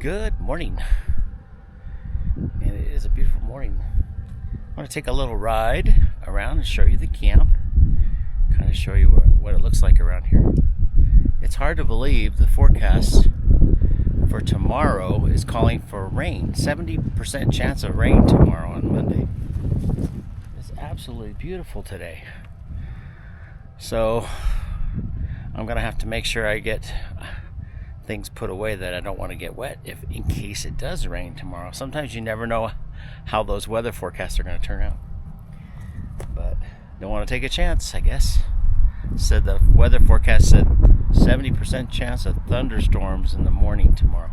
Good morning, and it is a beautiful morning. I want to take a little ride around and show you the camp, kind of show you what it looks like around here. It's hard to believe the forecast for tomorrow is calling for rain. 70% chance of rain tomorrow on Monday. It's absolutely beautiful today. So I'm going to have to make sure I get things put away that I don't want to get wet in case it does rain tomorrow. Sometimes you never know how those weather forecasts are going to turn out. But don't want to take a chance, I guess. Said the weather forecast said 70% chance of thunderstorms in the morning tomorrow.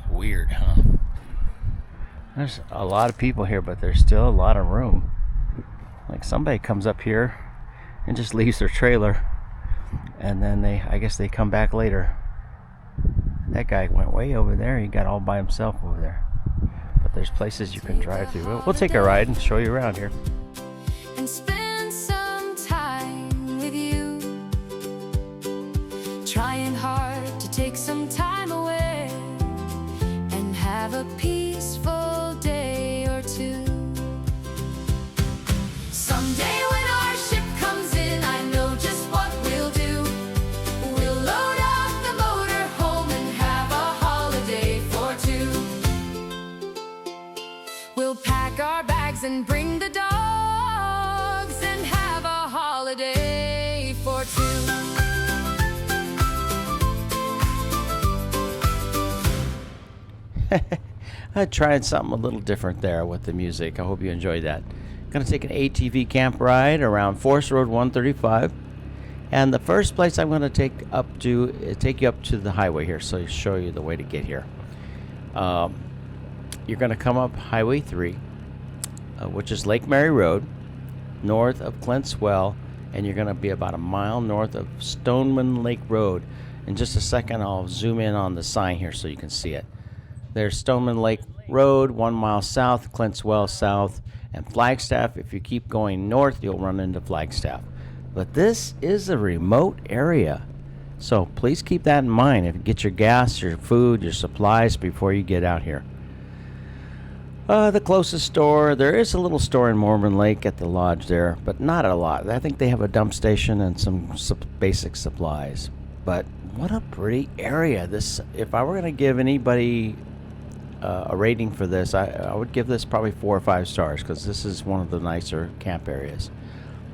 Weird, huh? There's a lot of people here, but there's still a lot of room. Like somebody comes up here and just leaves their trailer, and then I guess they come back later. That guy went way over there. He got all by himself over there. But there's places you can drive to. We'll take a ride and show you around here. And spend some time with you, trying hard to take some time away and have a peaceful day or two. Someday when our ship comes in, I know just what we'll do. We'll load up the motor home and have a holiday for two. We'll pack our bags and bring the dogs and have a holiday for two. I tried something a little different there with the music. I hope you enjoyed that. Going to take an ATV camp ride around Forest Road 135. And the first place I'm going to take you up to the highway here, so I'll show you the way to get here. You're going to come up Highway 3, which is Lake Mary Road, north of Clint's Well, and you're going to be about a mile north of Stoneman Lake Road. In just a second, I'll zoom in on the sign here so you can see it. There's Stoneman Lake Road, 1 mile south, Clint's Well south, and Flagstaff. If you keep going north, you'll run into Flagstaff. But this is a remote area, so please keep that in mind. If you get your gas, your food, your supplies before you get out here. The closest store, there is a little store in Mormon Lake at the lodge there, but not a lot. I think they have a dump station and some basic supplies. But what a pretty area. This, if I were going to give anybody a rating for this, I would give this probably 4 or 5 stars, because this is one of the nicer camp areas.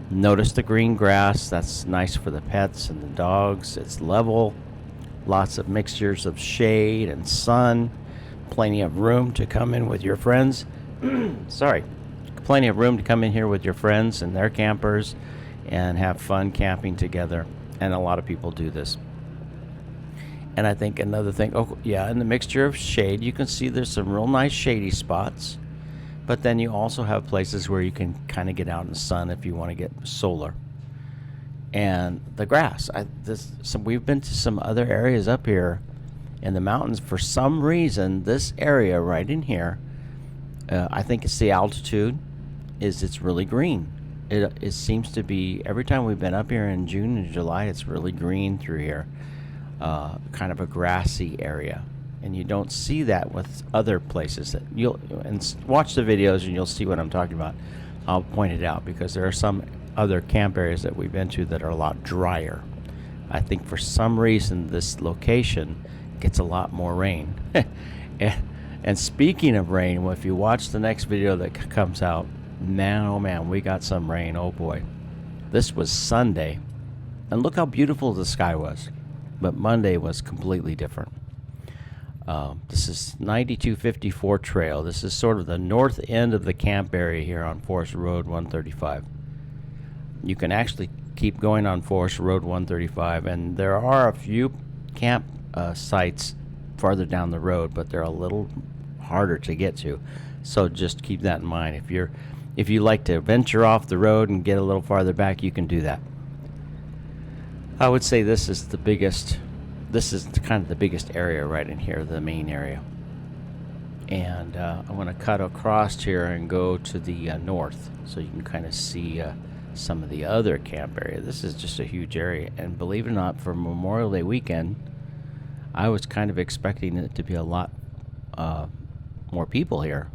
Notice the green grass. That's nice for the pets and the dogs. It's level, lots of mixtures of shade and sun, plenty of room to come in with your friends. Plenty of room to come in here with your friends and their campers and have fun camping together. And a lot of people do this. And I think another thing, in the mixture of shade, you can see there's some real nice shady spots. But then you also have places where you can kind of get out in the sun if you want to get solar. And the grass. We've been to some other areas up here in the mountains. For some reason, this area right in here, I think it's the altitude, it's really green. It seems to be, every time we've been up here in June and July, it's really green through here. Kind of a grassy area, and you don't see that with other places. That watch the videos and you'll see what I'm talking about. I'll point it out because there are some other camp areas that we've been to that are a lot drier. I think for some reason this location gets a lot more rain. and speaking of rain, well, if you watch the next video that comes out, man, oh man, we got some rain. Oh boy, this was Sunday, and look how beautiful the sky was. But Monday was completely different. This is 9254 Trail. This is sort of the north end of the camp area here on Forest Road 135. You can actually keep going on Forest Road 135, and there are a few camp sites farther down the road, but they're a little harder to get to. So just keep that in mind. If you like to venture off the road and get a little farther back, you can do that. I would say this is kind of the biggest area right in here, the main area. And I'm going to cut across here and go to the north so you can kind of see some of the other camp area. This is just a huge area, and believe it or not, for Memorial Day weekend, I was kind of expecting it to be a lot more people here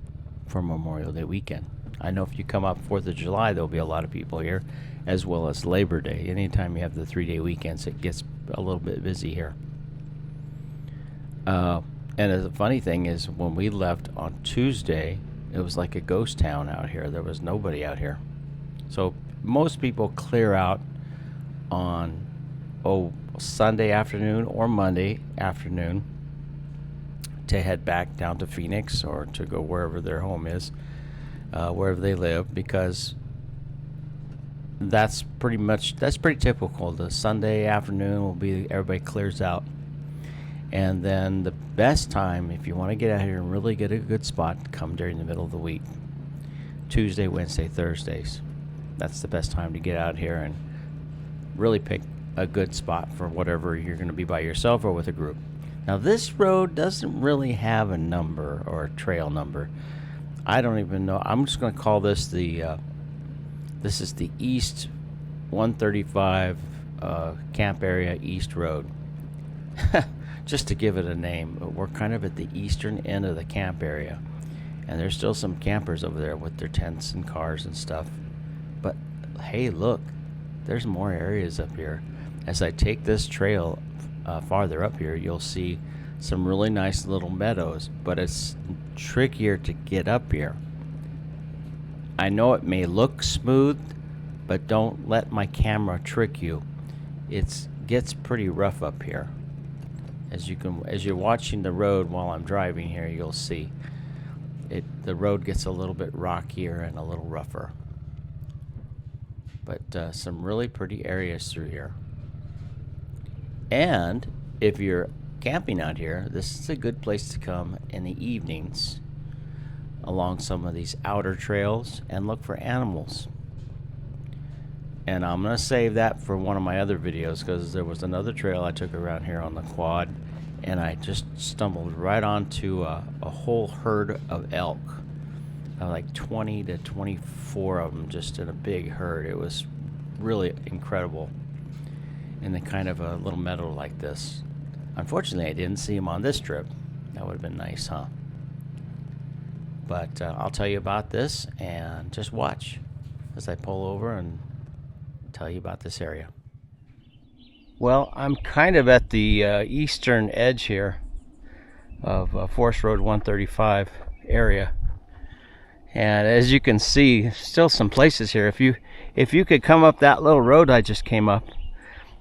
for Memorial Day weekend. I know if you come up 4th of July, there'll be a lot of people here, as well as Labor Day. Anytime you have the 3-day weekends, it gets a little bit busy here. And the funny thing is, when we left on Tuesday, it was like a ghost town out here. There was nobody out here. So most people clear out on Sunday afternoon or Monday afternoon to head back down to Phoenix or to go wherever their home is, wherever they live, because that's pretty typical. The Sunday afternoon will be everybody clears out. And then the best time, if you want to get out here and really get a good spot, come during the middle of the week. Tuesday, Wednesday, Thursdays. That's the best time to get out here and really pick a good spot for whatever you're going to be by yourself or with a group. Now, this road doesn't really have a number or a trail number. I don't even know. I'm just going to call this this is the East 135 Camp Area East Road. Just to give it a name. We're kind of at the eastern end of the camp area, and there's still some campers over there with their tents and cars and stuff. But hey, look, there's more areas up here. As I take this trail farther up here, you'll see some really nice little meadows, but it's trickier to get up here. I know it may look smooth, but don't let my camera trick you. It gets pretty rough up here. As you're watching the road while I'm driving here, you'll see the road gets a little bit rockier and a little rougher. But some really pretty areas through here. And if you're camping out here, this is a good place to come in the evenings along some of these outer trails and look for animals. And I'm going to save that for one of my other videos, because there was another trail I took around here on the quad, and I just stumbled right onto a whole herd of elk. Like 20 to 24 of them just in a big herd. It was really incredible in the kind of a little meadow like this. Unfortunately, I didn't see them on this trip. That would have been nice, huh? But I'll tell you about this, and just watch as I pull over and tell you about this area. Well, I'm kind of at the eastern edge here of Forest Road 135 area, and as you can see, still some places here. If you could come up that little road I just came up,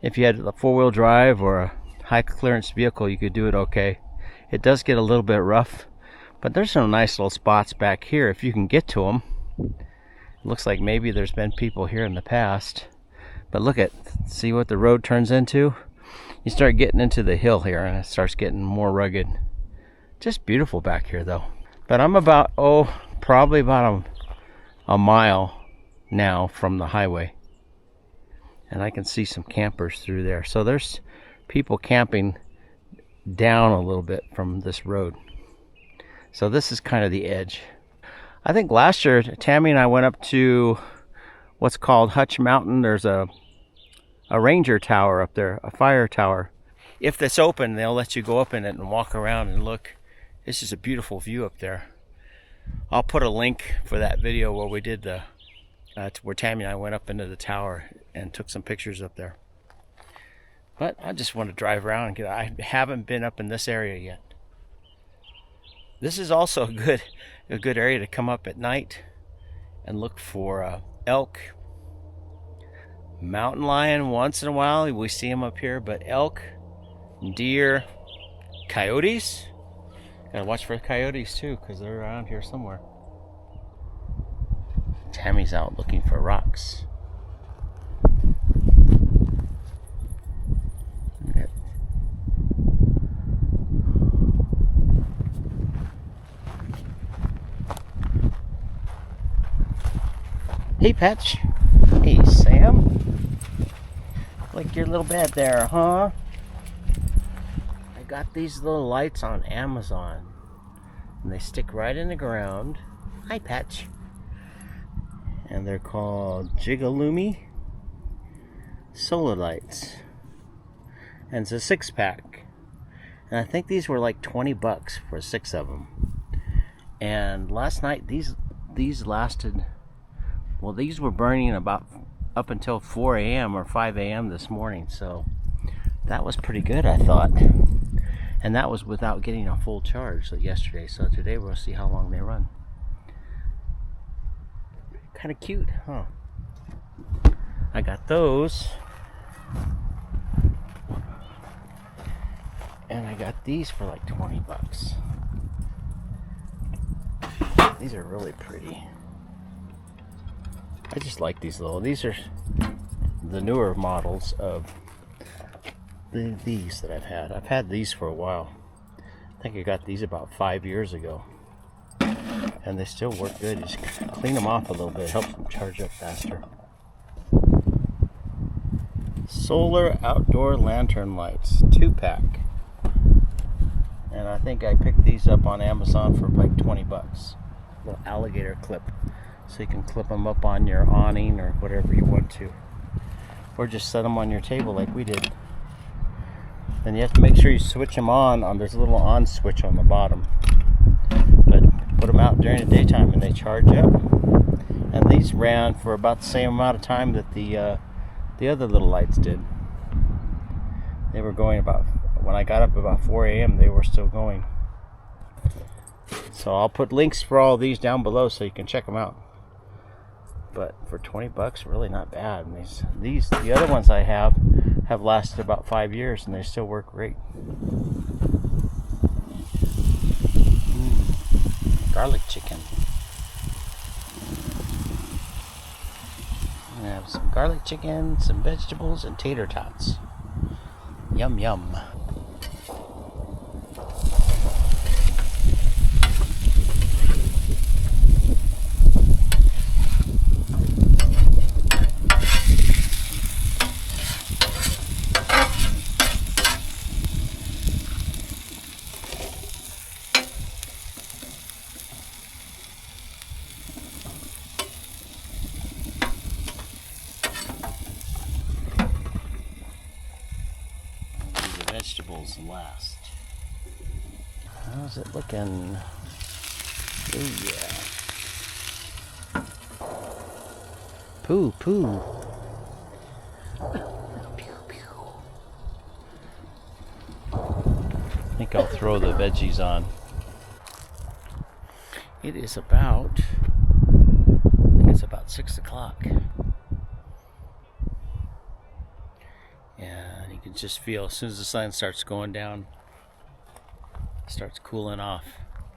if you had a 4-wheel drive or a high clearance vehicle, you could do it okay. It does get a little bit rough, but there's some nice little spots back here if you can get to them. It looks like maybe there's been people here in the past. But look see what the road turns into? You start getting into the hill here and it starts getting more rugged. Just beautiful back here though. But I'm about, probably about a mile now from the highway. And I can see some campers through there. So there's people camping down a little bit from this road. So this is kind of the edge. I think last year, Tammy and I went up to what's called Hutch Mountain. There's a ranger tower up there, a fire tower. If it's open, they'll let you go up in it and walk around and look. This is a beautiful view up there. I'll put a link for that video where we did where Tammy and I went up into the tower and took some pictures up there. But I just want to drive around and I haven't been up in this area yet. This is also a good area to come up at night and look for elk. Mountain lion once in a while, we see them up here, but elk, deer, coyotes. Gotta watch for coyotes too, because they're around here somewhere. Tammy's out looking for rocks. Hey, Patch. Hey, Sam. Like your little bed there, huh? I got these little lights on Amazon, and they stick right in the ground. Hi, Patch. And they're called Jigalumi solar lights. And it's a 6-pack. And I think these were like 20 bucks for 6 of them. And last night these lasted, well, these were burning about up until 4 a.m. or 5 a.m. this morning, so that was pretty good, I thought. And that was without getting a full charge yesterday, so today we'll see how long they run. Kind of cute, huh? I got those. And I got these for like 20 bucks. These are really pretty. I just like these little, these are the newer models of these that I've had. I've had these for a while. I think I got these about 5 years ago. And they still work good. You just clean them off a little bit. It helps them charge up faster. Solar outdoor lantern lights, 2-pack. And I think I picked these up on Amazon for like 20 bucks. Little alligator clip. So you can clip them up on your awning or whatever you want to. Or just set them on your table like we did. Then you have to make sure you switch them on. There's a little on switch on the bottom. But put them out during the daytime and they charge up. And these ran for about the same amount of time that the other little lights did. They were going about, when I got up about 4 a.m. they were still going. So I'll put links for all these down below so you can check them out. But for 20 bucks, really not bad. And the other ones I have lasted about 5 years and they still work great. Garlic chicken. I have some garlic chicken, some vegetables, and tater tots. Yum yum. Vegetables last. How's it looking? Oh yeah. Poo poo. Pew, pew. I think I'll throw the veggies on. It is about, I think it's about 6 o'clock. Yeah, you can just feel as soon as the sun starts going down, it starts cooling off.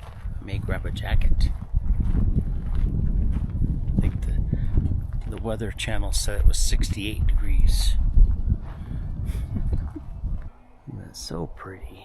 I may grab a jacket. I think the weather channel said it was 68 degrees. That's so pretty.